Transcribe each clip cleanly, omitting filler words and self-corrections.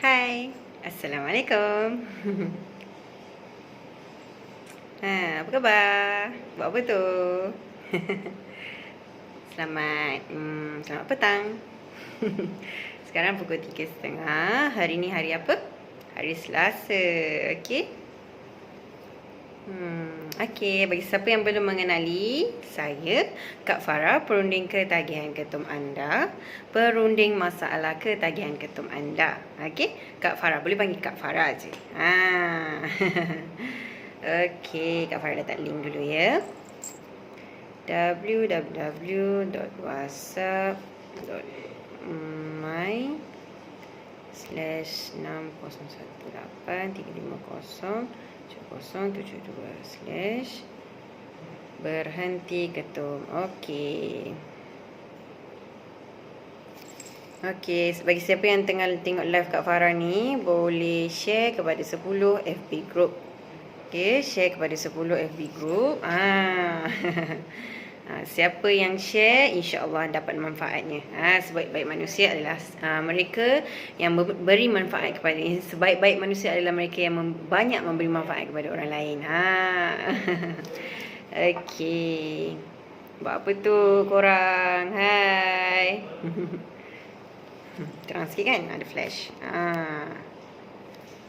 Hai, Assalamualaikum. Apa khabar? Buat apa tu? Selamat petang. Sekarang pukul 3.30. Hari ni hari apa? Hari Selasa. Okey. Okey, bagi siapa yang belum mengenali, saya Kak Farah, perunding ketagihan ketum anda, perunding masalah ketagihan ketum anda. Okey, Kak Farah, boleh panggil Kak Farah je. Okey, Kak Farah letak link dulu ya. whatsapp.my/60183072/berhenti ketum. Okey. Okey, bagi siapa yang tengah tengok live Kak Farah ni, boleh share kepada 10 FB group. Okey, share kepada 10 FB group. Siapa yang share, insya-Allah dapat manfaatnya. Sebaik-baik manusia adalah mereka yang beri manfaat kepada ini. Sebaik-baik manusia adalah mereka yang banyak memberi manfaat kepada orang lain. Okey. Buat apa tu korang? Hai. Terang sikit kan? Ada flash.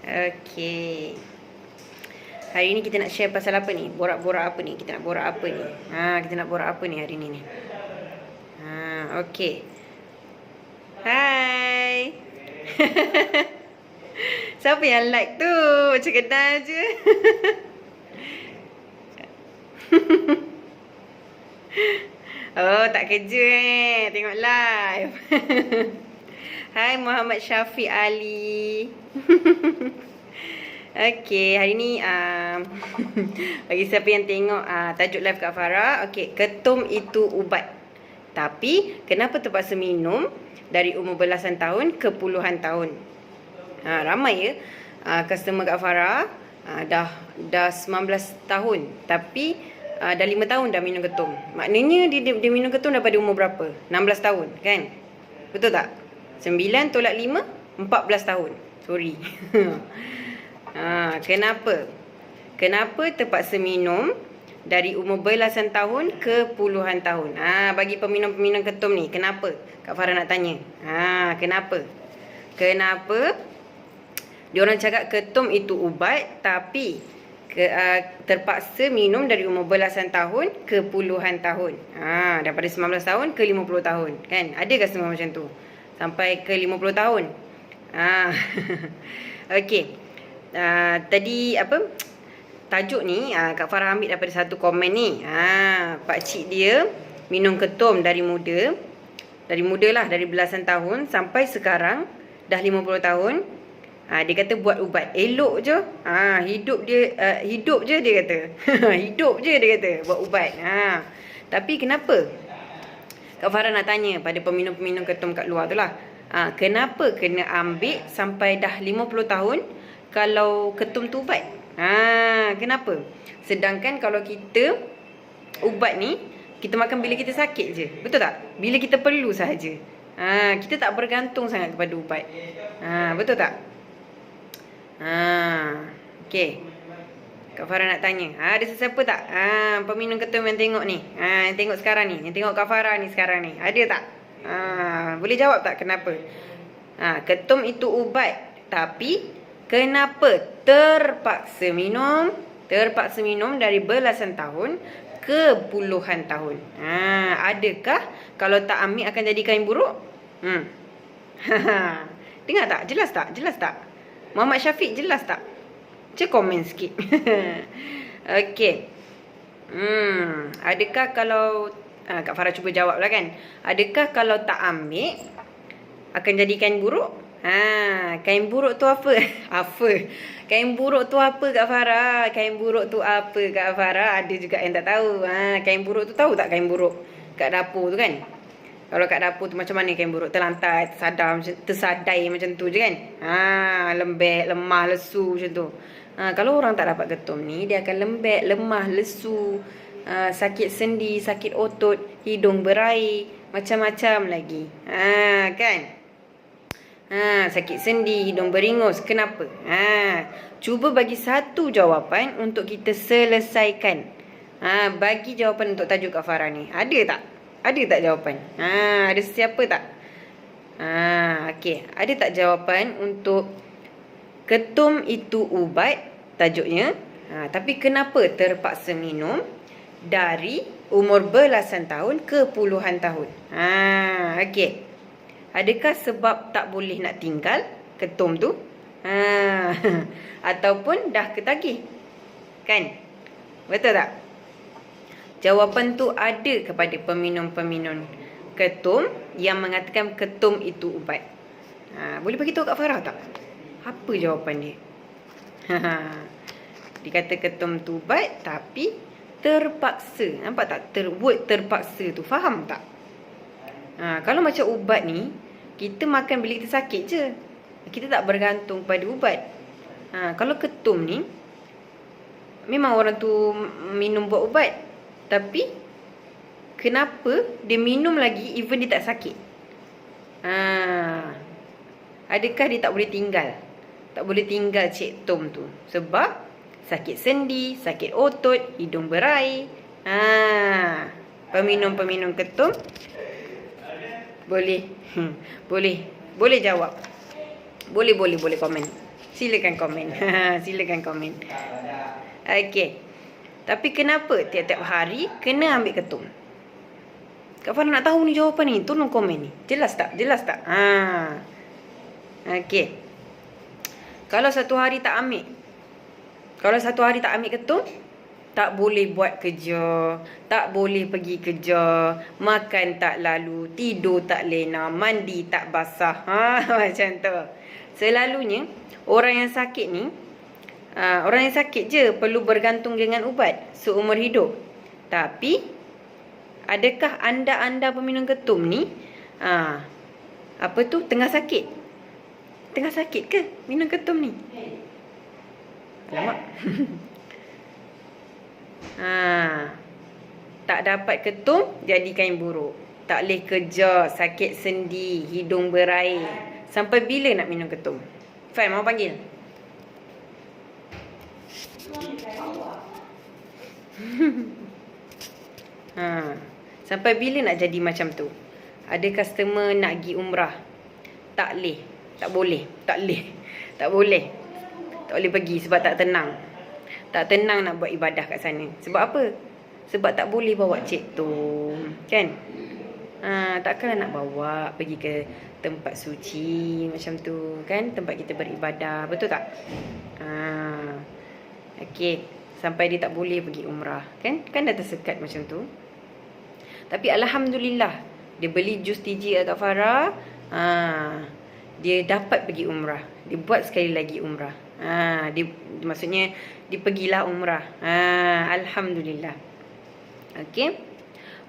Okey. Hari ni kita nak share pasal apa ni? Borak-borak apa ni? Kita nak borak apa ni? Kita nak borak apa ni hari ni? Okey. Hai. Siapa yang like tu? Macam kenal je. Oh, tak kerja tengok live. Hai Muhammad Syafiq Ali. Okey, hari ni bagi siapa yang tengok tajuk live Kak Farah, okey, ketum itu ubat. Tapi kenapa terpaksa minum dari umur belasan tahun ke puluhan tahun? Ramai ya customer Kak Farah dah 19 tahun tapi dah 5 tahun dah minum ketum. Maknanya dia minum ketum daripada umur berapa? 16 tahun kan? Betul tak? 9 tolak 5 14 tahun. Sorry. Kenapa? Kenapa terpaksa minum dari umur belasan tahun ke puluhan tahun? Bagi peminum-peminum ketum ni, kenapa? Kak Farah nak tanya. Kenapa? Kenapa diorang cakap ketum itu ubat tapi terpaksa minum dari umur belasan tahun ke puluhan tahun? Daripada 19 tahun ke 50 tahun. Kan? Ada customer macam tu? Sampai ke 50 tahun. Okey. Tadi apa tajuk ni Kak Farah ambil daripada satu komen ni. Pakcik dia minum ketum dari muda lah, dari belasan tahun sampai sekarang dah 50 tahun. Dia kata buat ubat elok je. Hidup je dia kata. Hidup je dia kata buat ubat. Tapi kenapa? Kak Farah nak tanya pada peminum-peminum ketum kat luar tu lah. Kenapa kena ambil sampai dah 50 tahun kalau ketum tu ubat? Kenapa? Sedangkan kalau kita ubat ni kita makan bila kita sakit je. Betul tak? Bila kita perlu sahaja. Kita tak bergantung sangat kepada ubat. Betul tak? Okey. Kak Farah nak tanya. Ada sesiapa tak? Peminum ketum yang tengok ni. Yang tengok sekarang ni. Yang tengok Kak Farah ni sekarang ni. Ada tak? Boleh jawab tak kenapa? Ketum itu ubat. Tapi kenapa terpaksa minum? Terpaksa minum dari belasan tahun ke puluhan tahun. Adakah kalau tak ambil akan jadi kain buruk? Dengar tak? Jelas tak? Jelas tak? Muhammad Syafiq jelas tak? Cik komen sikit. Okey. Adakah kalau Kak Farah cuba jawab lah kan. Adakah kalau tak ambil akan jadi kain buruk? Kain buruk tu apa? Kain buruk tu apa Kak Farah? Kain buruk tu apa Kak Farah? Ada juga yang tak tahu. Kain buruk tu tahu tak kain buruk? Kat dapur tu kan. Kalau kat dapur tu macam mana kain buruk? Terlantar, tersadai macam tu je kan. Lembek, lemah, lesu macam tu. Kalau orang tak dapat ketum ni, dia akan lembek, lemah, lesu, sakit sendi, sakit otot, hidung berair, macam-macam lagi. Kan? Sakit sendi, hidung beringus. Kenapa? Cuba bagi satu jawapan untuk kita selesaikan. Bagi jawapan untuk tajuk Kak Farah ni. Ada tak? Ada tak jawapan? Ada siapa tak? Okey. Ada tak jawapan untuk ketum itu ubat tajuknya? Tapi kenapa terpaksa minum dari umur belasan tahun ke puluhan tahun? Okey. Adakah sebab tak boleh nak tinggal ketum tu? Ataupun dah ketagih? Kan? Betul tak? Jawapan tu ada kepada peminum-peminum ketum yang mengatakan ketum itu ubat. Boleh bagi tahu Kak Farah tak? Apa jawapan dia? Dia kata ketum tu ubat tapi terpaksa. Nampak tak? Word terpaksa tu. Faham tak? Kalau macam ubat ni, kita makan bila kita sakit je. Kita tak bergantung pada ubat. Kalau ketum ni, memang orang tu minum buat ubat. Tapi, kenapa dia minum lagi even dia tak sakit? Adakah dia tak boleh tinggal? Tak boleh tinggal Cik Tom tu. Sebab sakit sendi, sakit otot, hidung berair. Peminum-peminum ketum boleh boleh jawab. Boleh komen. Silakan komen. Silakan komen. Okey. Tapi kenapa tiap-tiap hari kena ambil ketum? Kak Farah nak tahu ni jawapan ni. Tolong komen ni. Jelas tak? Okey. Kalau satu hari tak ambil ketum, tak boleh buat kerja, tak boleh pergi kerja, makan tak lalu, tidur tak lena, mandi tak basah. Macam tu. Selalunya orang yang sakit ni, orang yang sakit je perlu bergantung dengan ubat seumur hidup. Tapi adakah anda peminum ketum ni tengah sakit? Tengah sakit ke minum ketum ni? Alamak. Tak dapat ketum, jadi kain buruk. Tak boleh kerja, sakit sendi, hidung berair. Sampai bila nak minum ketum? Fan, mau panggil? Sampai bila nak jadi macam tu? Ada customer nak pergi umrah. Tak boleh pergi sebab tak tenang. Tak tenang nak buat ibadah kat sana. Sebab apa? Sebab tak boleh bawa Cik Tom. Kan? Takkanlah nak bawa pergi ke tempat suci macam tu. Kan? Tempat kita beribadah. Betul tak? Okey. Sampai dia tak boleh pergi umrah. Kan? Kan dah tersekat macam tu. Tapi Alhamdulillah. Dia beli jus TG Kak Farah. Dia dapat pergi umrah. Dia buat sekali lagi umrah. Maksudnya dia pergilah umrah. Alhamdulillah. Okey.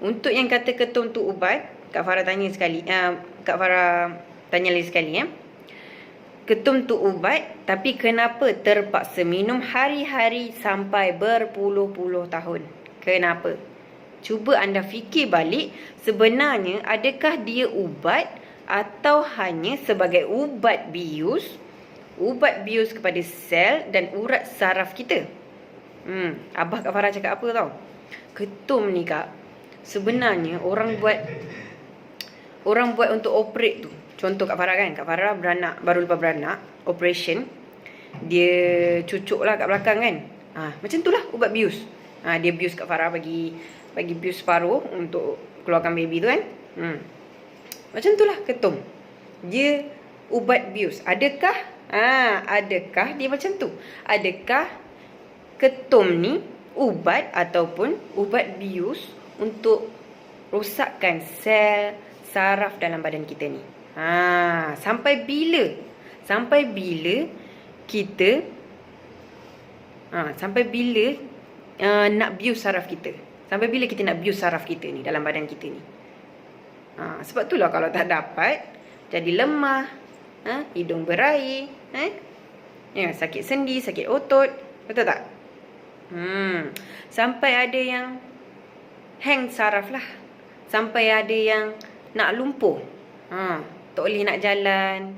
Untuk yang kata ketum tu ubat, Kak Farah tanya sekali. Kak Farah tanya lagi sekali Ketum tu ubat, tapi kenapa terpaksa minum hari-hari sampai berpuluh-puluh tahun? Kenapa? Cuba anda fikir balik, sebenarnya adakah dia ubat atau hanya sebagai ubat bius? Ubat bius kepada sel dan urat saraf kita. Abah Kak Farah cakap apa tau? Ketum ni Kak, sebenarnya orang buat untuk operate tu. Contoh Kak Farah kan, Kak Farah baru lepas beranak, operation. Dia cucuk lah kat belakang kan. Macam tu lah ubat bius. Dia bius Kak Farah bagi bius separuh untuk keluarkan baby tu kan. Macam tu lah ketum. Dia ubat bius. Adakah dia macam tu? Adakah ketum ni ubat ataupun ubat bius untuk rosakkan sel saraf dalam badan kita ni? Sampai bila kita nak bius saraf kita? Sampai bila kita nak bius saraf kita ni dalam badan kita ni? Sebab itulah kalau tak dapat jadi lemah, hidung berair, sakit sendi, sakit otot. Betul tak? Sampai ada yang hang saraf lah. Sampai ada yang nak lumpuh. Tak boleh nak jalan.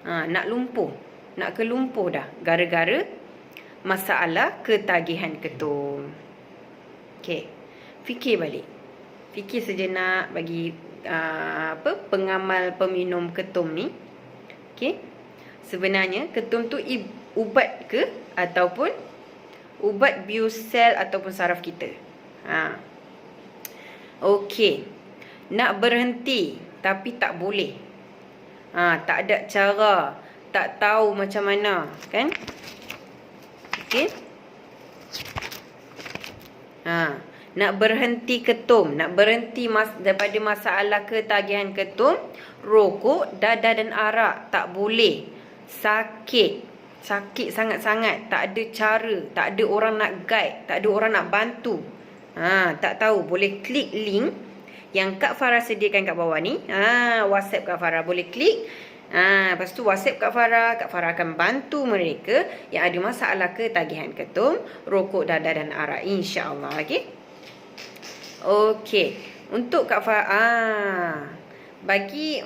Nak lumpuh. Nak kelumpuh dah. Gara-gara masalah ketagihan ketum. Okey. Fikir balik. Fikir sejenak bagi pengamal peminum ketum ni. Okey. Sebenarnya ketum tu ubat ke ataupun ubat biosel ataupun saraf kita. Okey. Nak berhenti tapi tak boleh. Tak ada cara, tak tahu macam mana, kan? Okey. Nak berhenti ketum, nak berhenti daripada masalah ketagihan ketum, rokok, dadah dan arak tak boleh. Sakit sangat-sangat, tak ada cara, tak ada orang nak guide, tak ada orang nak bantu. Tak tahu, boleh klik link yang Kak Farah sediakan kat bawah ni. WhatsApp Kak Farah, boleh klik. Lepas tu WhatsApp Kak Farah akan bantu mereka yang ada masalah ketagihan ketum, rokok, dadah dan arak, insya-Allah. Okey. Untuk Kak Farah, bagi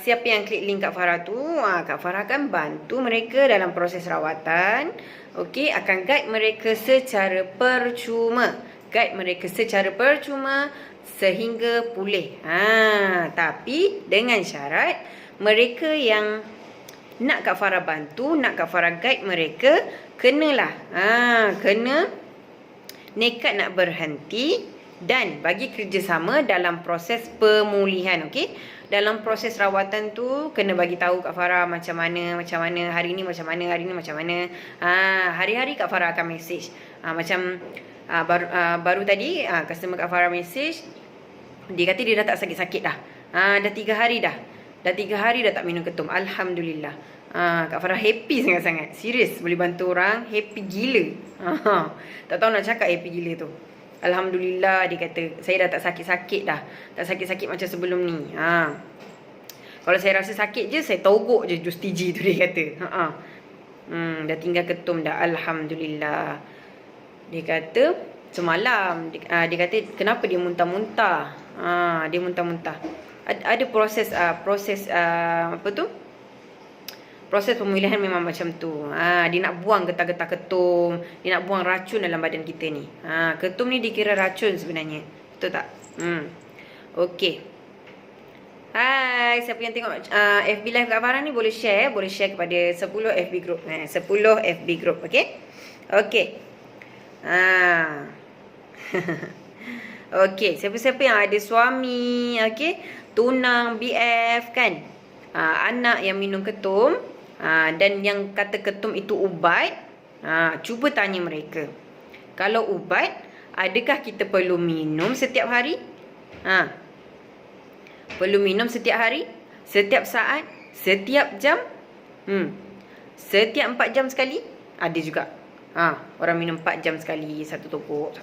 siapa yang klik link Kak Farah tu, Kak Farah akan bantu mereka dalam proses rawatan. Okey, akan guide mereka secara percuma. Sehingga pulih. Tapi dengan syarat mereka yang nak Kak Farah bantu, nak Kak Farah guide mereka, kena nekat nak berhenti dan bagi kerjasama dalam proses pemulihan. Okey, dalam proses rawatan tu kena bagi tahu Kak Farah macam mana hari ni, macam mana hari-hari Kak Farah akan message. Macam baru tadi customer Kak Farah message, dia kata dia dah tak sakit-sakit dah. Dah 3 hari dah. Dah 3 hari dah tak minum ketum. Alhamdulillah. Kak Farah happy sangat-sangat. Serius, boleh bantu orang, happy gila. Tak tahu nak cakap happy gila tu. Alhamdulillah, dia kata saya dah tak sakit-sakit dah. Tak sakit-sakit macam sebelum ni. Kalau saya rasa sakit je, saya togok je jus TG tu, dia kata. Dah tinggal ketum dah. Alhamdulillah. Dia kata semalam dia kata kenapa dia muntah-muntah. Dia muntah-muntah. Ada proses proses pemulihan memang macam tu. Dia nak buang getah-getah ketum, dia nak buang racun dalam badan kita ni. Ketum ni dikira racun sebenarnya. Betul tak? Okey. Hai, siapa yang tengok FB live Kak Farah ni boleh share kepada 10 FB group. 10 FB group, okey? Okey. Okey, siapa-siapa yang ada suami, okey, tunang, BF kan? Anak yang minum ketum, dan yang kata ketum itu ubat, cuba tanya mereka. Kalau ubat, adakah kita perlu minum setiap hari? Perlu minum setiap hari? Setiap saat? Setiap jam? Setiap 4 jam sekali? Ada juga. Orang minum 4 jam sekali, satu tokok,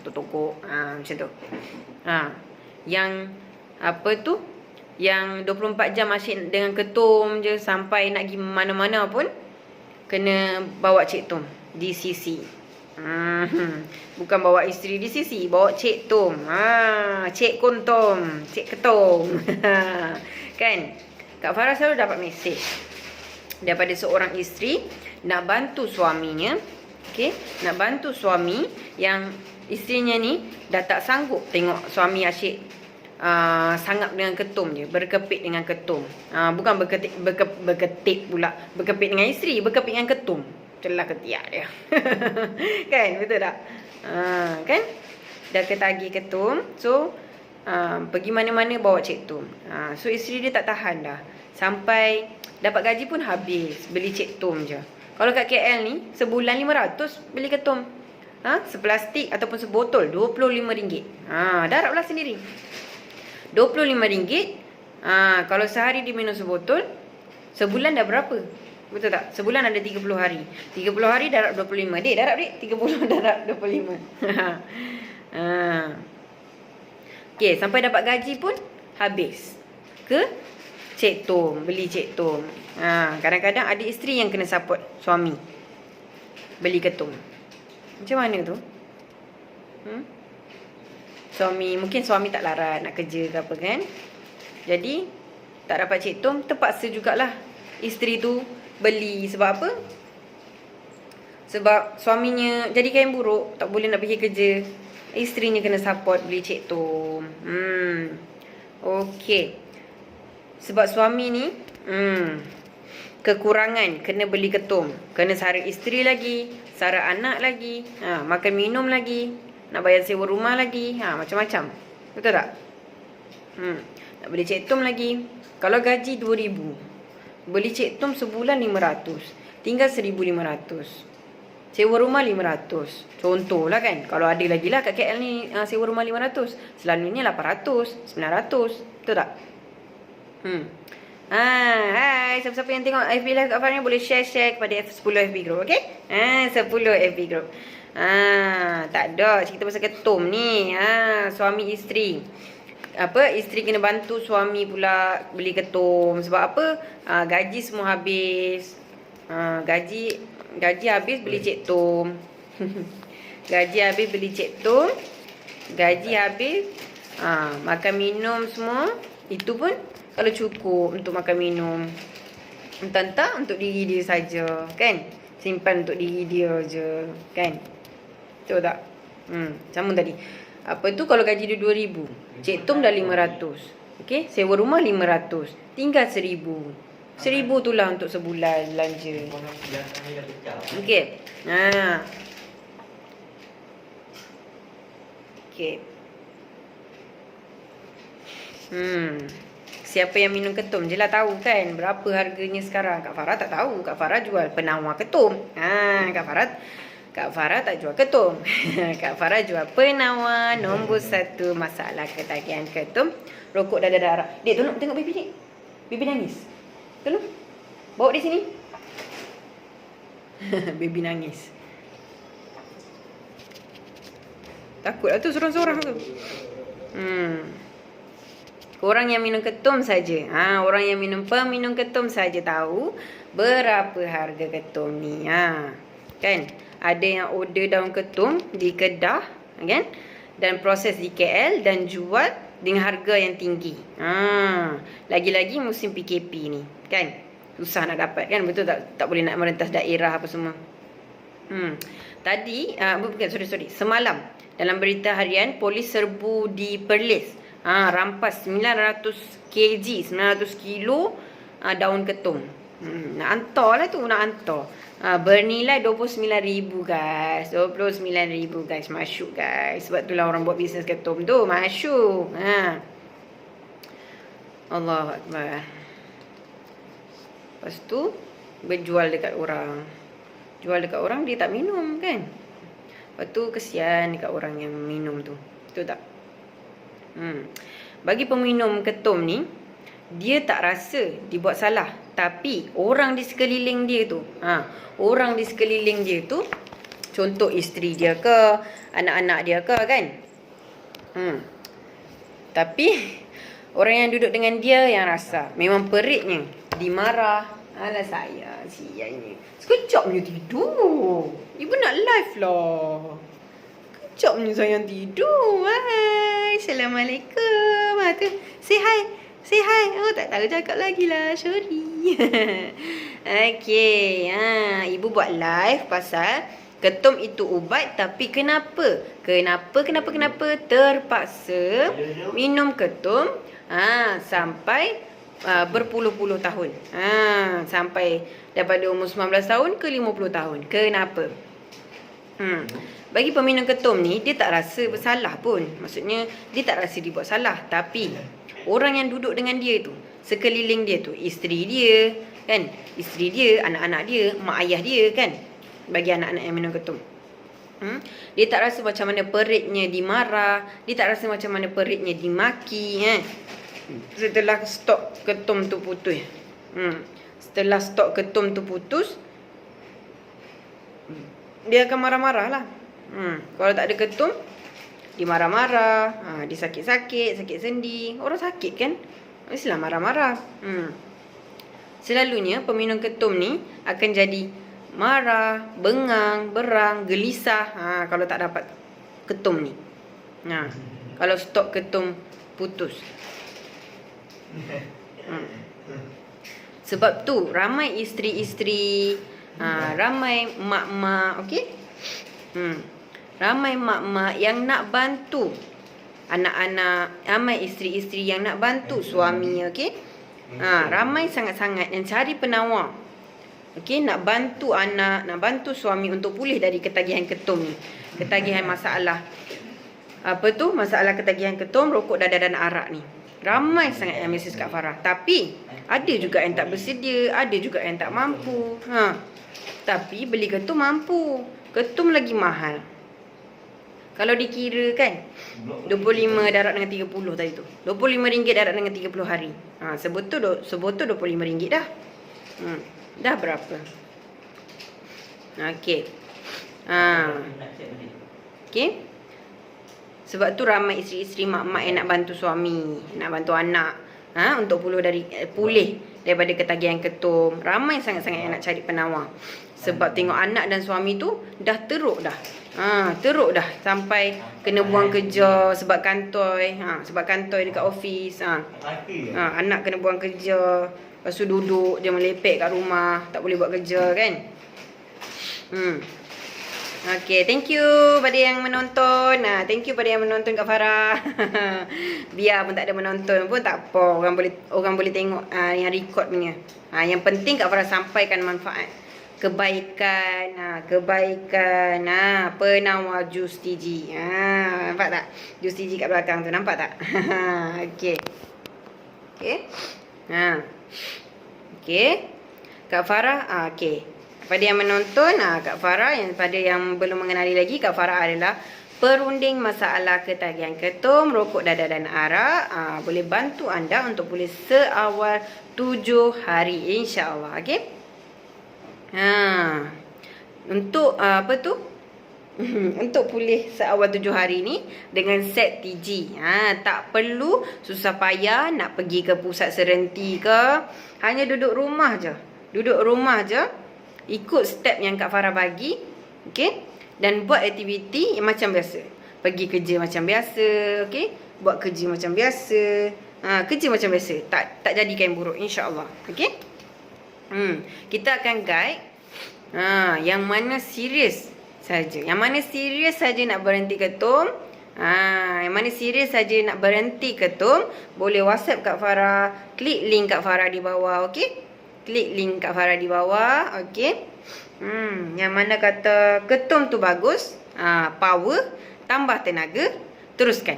macam tu. Yang yang 24 jam asyik dengan ketum je sampai nak pergi mana-mana pun kena bawa Cik Tom DCC. Bukan bawa isteri DCC, bawa Cik Tom. Cik Kontom, Cik Ketum. Kan? Kak Farah selalu dapat mesej daripada seorang isteri nak bantu suaminya. Okey, nak bantu suami yang isterinya ni dah tak sanggup tengok suami asyik sangap dengan ketum je, berkepit dengan ketum. Bukan berketip pula, berkepit dengan isteri, berkepit dengan ketum. Celah ketiak dia. Kan, betul tak? Kan? Dah ketagih ketum, so pergi mana-mana bawa Cik Tom. So isteri dia tak tahan dah. Sampai dapat gaji pun habis beli Cik Tom je. Kalau kat KL ni sebulan 500 beli ketum. Seplastik ataupun sebotol RM25. Darablah sendiri. RM25. Kalau sehari dia minum sebotol, sebulan dah berapa? Betul tak? Sebulan ada 30 hari. 30 hari darab 25. Dek, darab dek. 30 darab 25. Okey, sampai dapat gaji pun habis. Ke Cik Tom, beli Cik Tom. Kadang-kadang ada isteri yang kena support suami beli ketum. Macam mana tu? Mungkin suami tak larat nak kerja ke apa kan. Jadi tak dapat Cik Tom, terpaksa jugalah isteri tu beli. Sebab apa? Sebab suaminya jadi kain buruk, tak boleh nak pergi kerja. Isterinya kena support beli Cik Tom. Okey. Sebab suami ni kekurangan kena beli ketum, kena sara isteri lagi, sara anak lagi, makan minum lagi, nak bayar sewa rumah lagi, macam-macam. Betul tak? Nak beli Cik Tom lagi. Kalau gaji 2,000, beli Cik Tom sebulan 500, tinggal 1,500. Sewa rumah 500. Contohlah kan. Kalau ada lagi lah kat KL ni sewa rumah 500. Selalunya 800, 900. Betul tak? Hai, siapa-siapa yang tengok FB Live Kak Farah ni boleh share kepada 10 FB group, okey? 10 FB group. Tak ada cerita pasal ketum ni. Suami isteri. Isteri kena bantu suami pula beli ketum. Sebab apa? Gaji semua habis. Gaji habis beli Cik Tom. Gaji habis beli Cik Tom. Gaji habis makan minum semua. Itu pun kalau cukup untuk makan minum. Entah-entah untuk diri dia saja, kan? Simpan untuk diri dia je, kan? Betul tak? Sama tadi. Kalau gaji dia 2,000, Cik Tom dah 500. Okey, sewa rumah 500. Tinggal 1,000. 1,000 tu lah untuk sebulan belanja. Okey. Okey. Siapa yang minum ketum je lah tahu kan berapa harganya sekarang. Kak Farah tak tahu. Kak Farah jual penawar ketum. Kak Farah tak jual ketum. Kak Farah jual penawar nombor 1 masalah ketagihan ketum. Rokok dah darah. Dek, tolong tengok baby Dek. Baby nangis. Tolong. Bawa di sini. Baby nangis. Takut lah tu sorang-sorang tu. Orang yang minum ketum saja. Orang yang peminum ketum saja tahu berapa harga ketum ni. Kan? Ada yang order daun ketum di Kedah, kan? Dan proses di KL dan jual dengan harga yang tinggi. Lagi-lagi musim PKP ni, kan? Susah nak dapat, kan? Betul tak? Tak boleh nak merentas daerah apa semua. Tadi, sorry. Semalam dalam berita harian, polis serbu di Perlis. Rampas 900 kg, 900 kilo daun ketum. Nak hantar lah tu, nak hantar. Bernilai 29,000 guys. 29,000 guys. Masyuk guys. Sebab itulah orang buat bisnes ketum tu. Masyuk. Allahu Akbar. Lepas tu berjual dekat orang. Jual dekat orang, dia tak minum, kan? Lepas tu kesian dekat orang yang minum tu. Betul tak? Bagi peminum ketum ni, dia tak rasa dibuat salah. Tapi orang di sekeliling dia tu, orang di sekeliling dia tu, contoh isteri dia ke, anak-anak dia ke, kan? Tapi orang yang duduk dengan dia yang rasa. Memang peritnya dimarah. Alah saya, sianya. Sekejapnya tidur. Ibu nak live lah. Sekejapnya sayang tidur. Hai, Assalamualaikum. Tu, say hi. Say hi. Oh, tak tahu cakap lagi lah. Sorry. Okay. Ibu buat live pasal ketum itu ubat. Tapi kenapa? Kenapa terpaksa minum ketum sampai berpuluh-puluh tahun. Sampai daripada umur 19 tahun ke 50 tahun. Kenapa? Bagi peminum ketum ni, dia tak rasa bersalah pun. Maksudnya, dia tak rasa dia buat salah. Tapi, orang yang duduk dengan dia tu, sekeliling dia tu, isteri dia, kan? Isteri dia, anak-anak dia, mak ayah dia, kan? Bagi anak-anak yang minum ketum. Dia tak rasa macam mana peritnya dimarah. Dia tak rasa macam mana peritnya dimaki, setelah stok ketum tu putus. Setelah stok ketum tu putus, dia akan marah-marah lah. Kalau tak ada ketum, dia marah-marah, dia sakit-sakit, sakit sendi. Orang sakit kan, mestilah marah-marah. Selalunya peminum ketum ni akan jadi marah, bengang, berang, gelisah kalau tak dapat ketum ni. Kalau stok ketum putus. Sebab tu ramai isteri-isteri, ramai mak-mak, okey? Ramai mak-mak yang nak bantu anak-anak, ramai isteri-isteri yang nak bantu suami, okey? Ramai sangat-sangat yang cari penawar. Okey, nak bantu anak, nak bantu suami untuk pulih dari ketagihan ketum ni. Ketagihan masalah masalah ketagihan ketum, rokok, dadah dan arak ni. Ramai sangat yang mesej Kak Farah. Tapi ada juga yang tak bersedia, ada juga yang tak mampu. Tapi beli ketum mampu. Ketum lagi mahal. Kalau dikira kan 25 darat dengan 30 tadi tu. RM25 darat dengan 30 hari. Sebotol RM25 dah. Dah berapa? Okey. Okey. Sebab tu ramai isteri-isteri mak-mak yang nak bantu suami, nak bantu anak, untuk pulih daripada ketagihan ketum. Ramai sangat-sangat yang nak cari penawar. Sebab tengok anak dan suami tu dah teruk dah. Teruk dah sampai kena buang kerja sebab kantoi, sebab kantoi dekat office. Anak kena buang kerja, lepas tu duduk dia melepek kat rumah, tak boleh buat kerja kan. Okay, thank you pada yang menonton. Thank you pada yang menonton Kak Farah. Biar pun tak ada menonton pun tak apa. Orang boleh tengok yang record punya. Yang penting Kak Farah sampaikan manfaat, kebaikan, penawar jus TG. Nampak tak? Jus TG kat belakang tu, nampak tak? Okey. Okey. Okey. Kak Farah, okey. Pada yang menonton, Kak Farah, pada yang belum mengenali lagi, Kak Farah adalah perunding masalah ketagihan ketum, rokok, dadah dan arak. Boleh bantu anda untuk pulih seawal 7 hari, insya-Allah. Okey. Untuk untuk pulih seawal 7 hari ni dengan set TG. Tak perlu susah payah nak pergi ke pusat serenti ke. Hanya duduk rumah je. Ikut step yang Kak Farah bagi. Okey. Dan buat aktiviti yang macam biasa. Pergi kerja macam biasa, okey. Buat kerja macam biasa. Kerja macam biasa. Tak jadikan buruk, insya-Allah. Okey. Kita akan guide yang mana serius saja. Yang mana serius saja nak berhenti ketum. Yang mana serius saja nak berhenti ketum, boleh WhatsApp Kak Farah, klik link Kak Farah di bawah, okey? Klik link Kak Farah di bawah, okey? Yang mana kata ketum tu bagus, power, tambah tenaga, teruskan.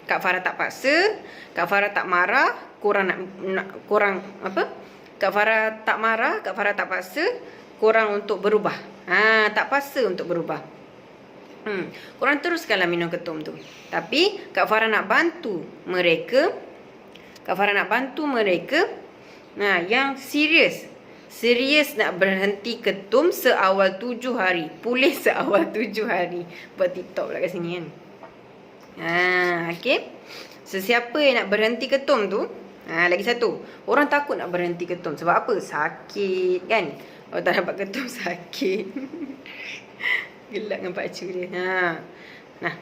Kak Farah tak paksa, Kak Farah tak marah, Kak Farah tak marah, Kak Farah tak paksa korang untuk berubah. Tak paksa untuk berubah. Korang teruskanlah minum ketum tu. Tapi Kak Farah nak bantu mereka. Yang serius nak berhenti ketum seawal 7 hari. Pulih seawal 7 hari. Buat TikTok pula kat sini kan. Okey. Sesiapa yang nak berhenti ketum tu, lagi satu, orang takut nak berhenti ketum. Sebab apa? Sakit kan. Kalau tak dapat ketum sakit. Gelak dengan pakcik dia. Nah.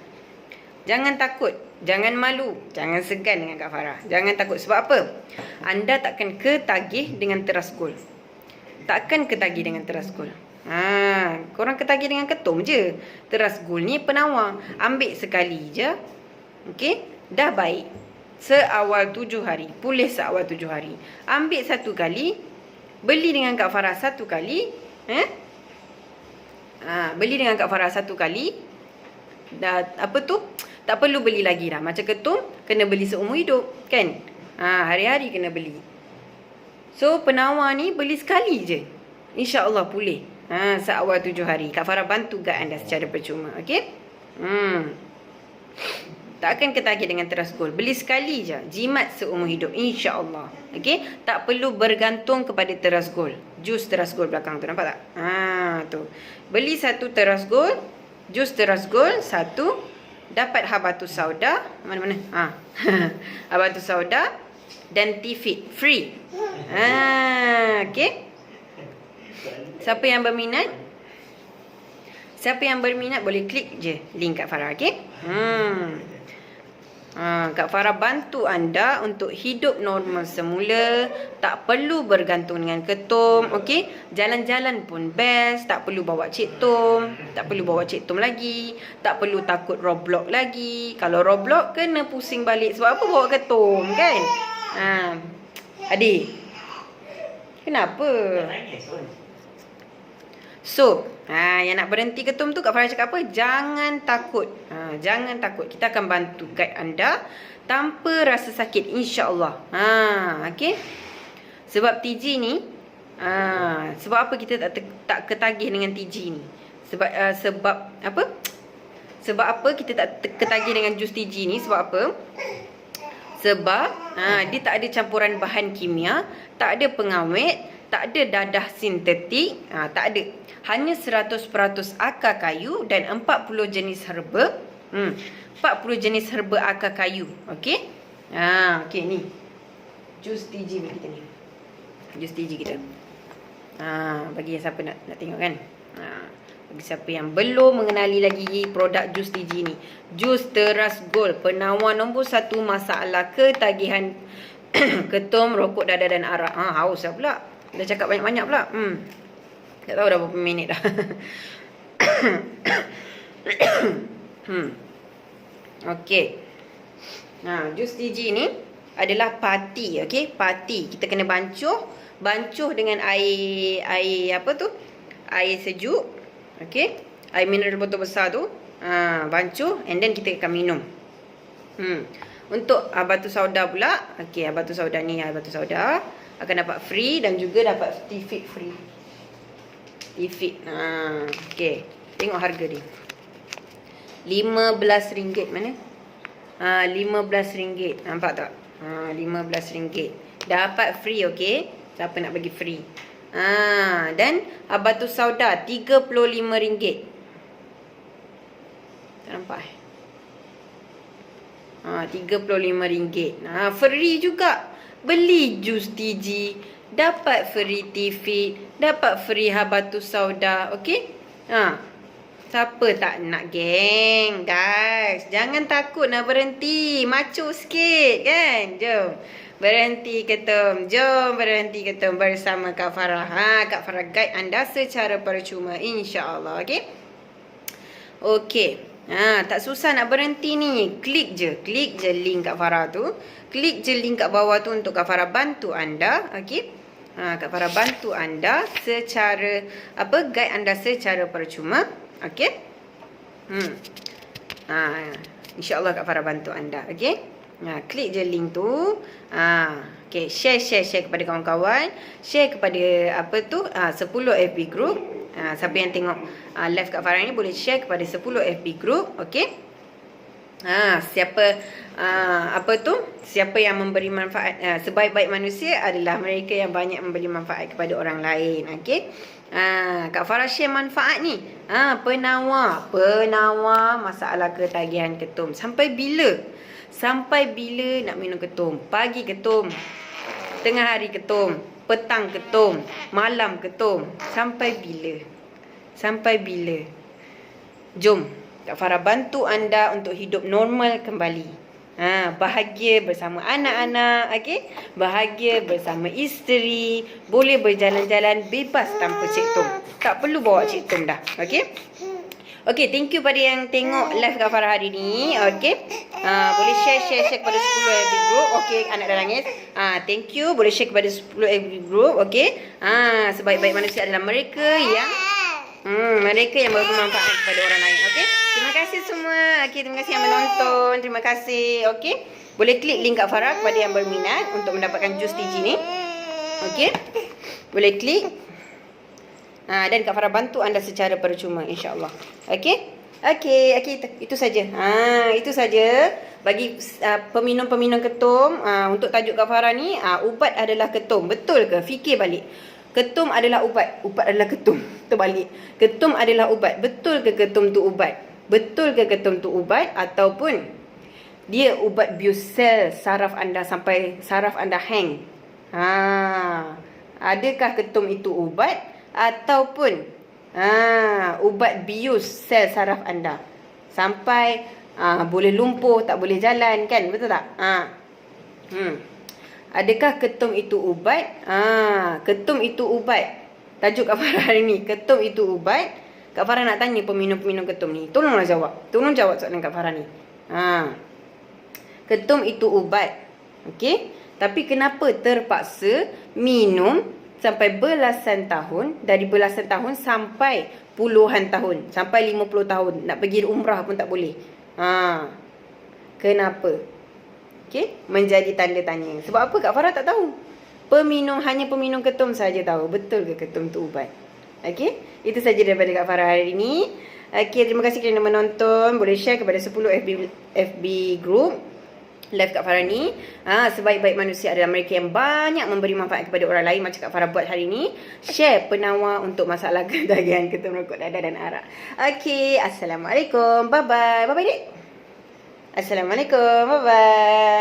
Jangan takut, jangan malu, jangan segan dengan Kak Farah. Jangan takut. Sebab apa? Anda takkan ketagih dengan teras gol. Korang ketagih dengan ketum je. Teras gol ni penawar. Ambil sekali je. Okey? Dah baik. Seawal 7 hari. Pulih seawal 7 hari. Ambil satu kali. Beli dengan Kak Farah satu kali. Beli dengan Kak Farah satu kali. Dah tak perlu beli lagi dah. Macam ketum kena beli seumur hidup kan. Hari-hari kena beli. So penawar ni beli sekali je, insya-Allah pulih. Seawal 7 hari. Kak Farah bantu guide anda secara percuma. Okey. Tak akan ketagih dengan teras gol. Beli sekali je, jimat seumur hidup, insya-Allah. Okey. Tak perlu bergantung kepada teras gol. Jus teras gol belakang tu, nampak tak? Tu. Beli satu teras gol, jus teras gol satu. Dapat habatus sauda. Mana-mana? Habatus sauda dan T-Fit free. Okey. Siapa yang berminat? Boleh klik je link Kak Farah, okey? Kak Farah bantu anda untuk hidup normal semula. Tak perlu bergantung dengan ketum. Okey? Jalan-jalan pun best. Tak perlu bawa Cik Tom. Tak perlu bawa Cik Tom lagi. Tak perlu takut Roblox lagi. Kalau Roblox kena pusing balik. Sebab apa bawa ketum kan? Adik. Kenapa? So, yang nak berhenti ketum tu Kak Farah cakap apa? Jangan takut. Jangan takut. Kita akan bantu guide anda tanpa rasa sakit, insya-Allah. Okey. Sebab TG ni, sebab apa kita tak ketagih dengan TG ni? Sebab apa? Sebab apa kita tak ketagih dengan jus TG ni? Sebab apa? Sebab dia tak ada campuran bahan kimia, tak ada pengawet, tak ada dadah sintetik, tak ada. Hanya 100% akar kayu dan 40 jenis herba. 40 jenis herba akar kayu. Okey? Okey ni. Jus TG kita ni. Jus TG kita. Bagi siapa nak tengok kan. Bagi siapa yang belum mengenali lagi produk jus TG ni. Jus Teras Gold, penawar nombor 1 masalah ketagihan ketum, rokok, dadah dan arak. Haus lah pula. Dah cakap banyak-banyak pula. Tak tahu dah berapa minit dah. Okey. Jus TG ni adalah pati, okey? Pati. Kita kena bancuh dengan air apa tu? Air sejuk. Okey? Air mineral botol besar tu. Bancuh and then kita akan minum. Untuk batu sauda pula, okey, batu sauda ni, batu sauda akan dapat free dan juga dapat T-Fit free. T-Fit. Okey. Tengok harga dia. RM15 mana? RM15. Nampak tak? RM15. Dapat free, okey. Siapa nak bagi free? Dan batu sauda RM35. Tak nampak RM35. Free juga. Beli jus TG, dapat free T-Fit, dapat free batu sauda. Okey? Siapa tak nak, geng? Guys, jangan takut nak berhenti. Macu sikit kan? Jom. Berhenti ketum. Jom berhenti ketum bersama Kak Farah. Kak Farah guide anda secara percuma, insya-Allah. Okey? Okey. Tak susah nak berhenti ni. Klik je link Kak Farah tu. Klik je link kat bawah tu untuk Kak Farah bantu anda. Okey? Kak Farah bantu anda secara guide anda secara percuma. Okey? InsyaAllah Kak Farah bantu anda. Okey? Klik je link tu. Okey, share kepada kawan-kawan. Share kepada 10 FB group. Siapa yang tengok live Kak Farah ni boleh share kepada 10 FB group. Okey? Siapa yang memberi manfaat, sebaik-baik manusia adalah mereka yang banyak memberi manfaat kepada orang lain. Okey? Kak Farah share manfaat ni. Penawar masalah ketagihan ketum. Sampai bila nak minum ketum? Pagi ketum, tengah hari ketum, petang ketum, malam ketum. Sampai bila? Jom Kak Farah bantu anda untuk hidup normal kembali. Bahagia bersama anak-anak, okey? Bahagia bersama isteri, boleh berjalan-jalan bebas tanpa Cik Tom. Tak perlu bawa Cik Tom dah, okey? Okey, thank you pada yang tengok live Kak Farah hari ni, okey? Boleh share kepada 10 FB group. Okey, anak dah nangis. Thank you, boleh share kepada 10 FB group, okey? Sebaik-baik manusia adalah mereka yang bermanfaat kepada orang lain. Okey? Terima kasih semua. Okey, terima kasih yang menonton. Terima kasih. Okey? Boleh klik link Kak Farah kepada yang berminat untuk mendapatkan jus TG ni. Okey? Boleh klik. Dan Kak Farah bantu anda secara percuma, insya-Allah. Okey? Okey, itu saja. Itu saja bagi peminum-peminum ketum. Untuk tajuk Kak Farah ni, ubat adalah ketum. Betul ke? Fikir balik. Ketum adalah ubat. Ubat adalah ketum. Terbalik. Ketum adalah ubat. Betul ke ketum tu ubat? Betul ke ketum tu ubat? Ataupun dia ubat biosel saraf anda sampai saraf anda hang? Adakah ketum itu ubat? Ataupun ubat bios sel saraf anda sampai Boleh lumpuh, tak boleh jalan kan? Betul tak? Adakah ketum itu ubat? Ketum itu ubat. Tajuk Kak Farah hari ni, ketum itu ubat. Kak Farah nak tanya peminum-peminum ketum ni. Tolonglah jawab. Tolong jawab soalan Kak Farah ni. Ketum itu ubat. Okey? Tapi kenapa terpaksa minum sampai belasan tahun, dari belasan tahun sampai puluhan tahun, sampai 50 tahun. Nak pergi umrah pun tak boleh. Kenapa? Okey, menjadi tanda tanya. Sebab apa Kak Farah tak tahu. Hanya peminum ketum saja tahu. Betul ke ketum tu ubat? Okey, itu saja daripada Kak Farah hari ini. Okey, terima kasih kerana menonton. Boleh share kepada 10 FB group live Kak Farah ni. Sebaik-baik manusia adalah mereka yang banyak memberi manfaat kepada orang lain, macam Kak Farah buat hari ni. Share penawar untuk masalah ketagihan ketum rokok dadah dan arak. Okey, assalamualaikum. Bye bye. Bye bye dek. Assalamualaikum. Bye bye.